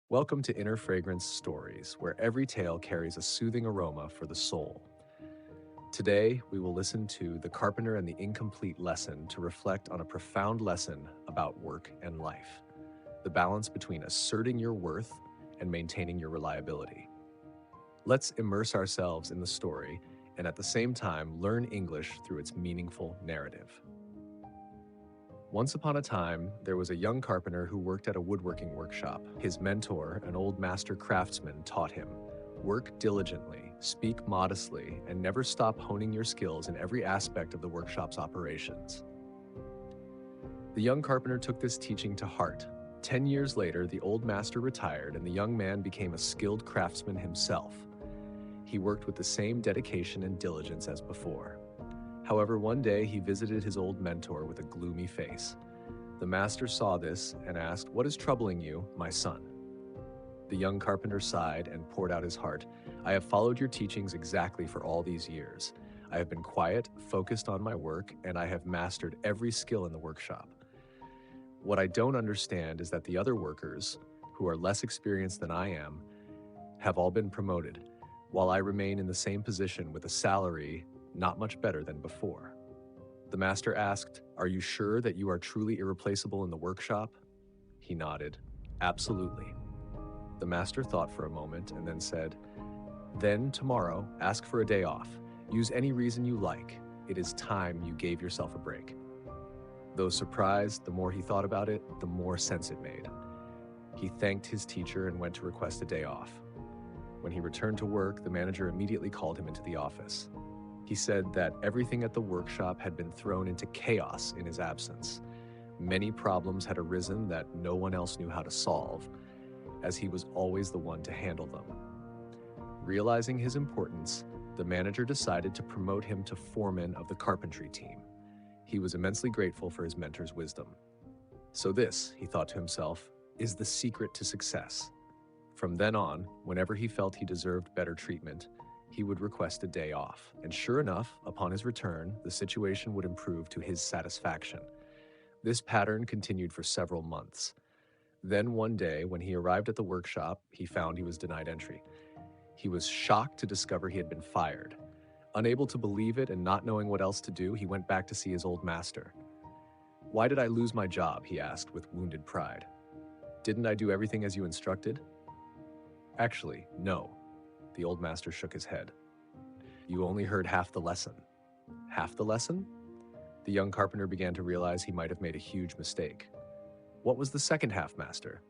Welcome to Inner Fragrance Stories, where every tale carries a soothing aroma for the soul. Today, we will listen to The Carpenter and the Incomplete Lesson to reflect on a profound lesson about work and life, the balance between asserting your worth and maintaining your reliability. Let's immerse ourselves in the story and at the same time learn English through its meaningful narrative. Once upon a time, there was a young carpenter who worked at a woodworking workshop. His mentor, an old master craftsman, taught him, "Work diligently, speak modestly, and never stop honing your skills in every aspect of the workshop's operations." The young carpenter took this teaching to heart. 10 years later, the old master retired and the young man became a skilled craftsman himself. He worked with the same dedication and diligence as before. However, one day he visited his old mentor with a gloomy face. The master saw this and asked, "What is troubling you, my son?" The young carpenter sighed and poured out his heart. "I have followed your teachings exactly for all these years. I have been quiet, focused on my work, and I have mastered every skill in the workshop. What I don't understand is that the other workers, who are less experienced than I am, have all been promoted, while I remain in the same position with a salary not much better than before." The master asked, "Are you sure that you are truly irreplaceable in the workshop?" He nodded, "Absolutely." The master thought for a moment and then said, "Then tomorrow, ask for a day off. Use any reason you like. It is time you gave yourself a break." Though surprised, the more he thought about it, the more sense it made. He thanked his teacher and went to request a day off. When he returned to work, the manager immediately called him into the office. He said that everything at the workshop had been thrown into chaos in his absence. Many problems had arisen that no one else knew how to solve, as he was always the one to handle them. Realizing his importance, the manager decided to promote him to foreman of the carpentry team. He was immensely grateful for his mentor's wisdom. So this, he thought to himself, is the secret to success. From then on, whenever he felt he deserved better treatment, he would request a day off, and sure enough, upon his return, the situation would improve to his satisfaction. This pattern continued for several months. Then one day, when he arrived at the workshop, he found he was denied entry. He was shocked to discover he had been fired. Unable to believe it and not knowing what else to do, he went back to see his old master. "Why did I lose my job?" he asked with wounded pride. "Didn't I do everything as you instructed?" "Actually, no." The old master shook his head. "You only heard half the lesson." "Half the lesson?" The young carpenter began to realize he might have made a huge mistake. "What was the second half, master?"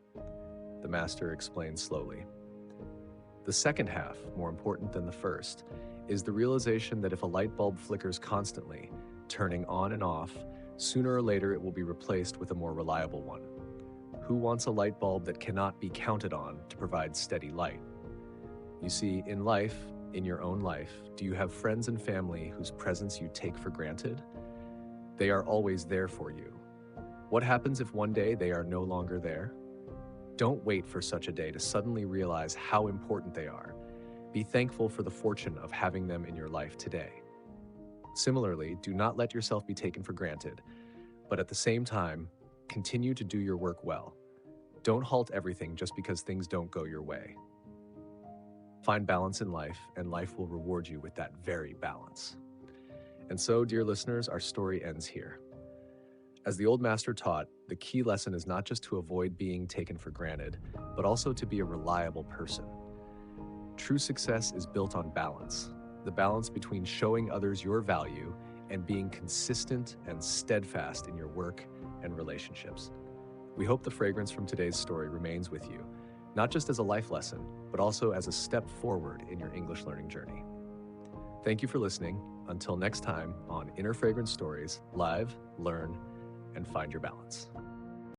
The master explained slowly. "The second half, more important than the first, is the realization that if a light bulb flickers constantly, turning on and off, sooner or later it will be replaced with a more reliable one. Who wants a light bulb that cannot be counted on to provide steady light? You see, in life, in your own life, do you have friends and family whose presence you take for granted? They are always there for you. What happens if one day they are no longer there? Don't wait for such a day to suddenly realize how important they are. Be thankful for the fortune of having them in your life today. Similarly, do not let yourself be taken for granted, but at the same time, continue to do your work well. Don't halt everything just because things don't go your way. Find balance in life, and life will reward you with that very balance." And so, dear listeners, our story ends here. As the old master taught, the key lesson is not just to avoid being taken for granted, but also to be a reliable person. True success is built on balance, the balance between showing others your value and being consistent and steadfast in your work and relationships. We hope the fragrance from today's story remains with you, not just as a life lesson, but also as a step forward in your English learning journey. Thank you for listening. Until next time on Inner Fragrance Stories, live, learn, and find your balance.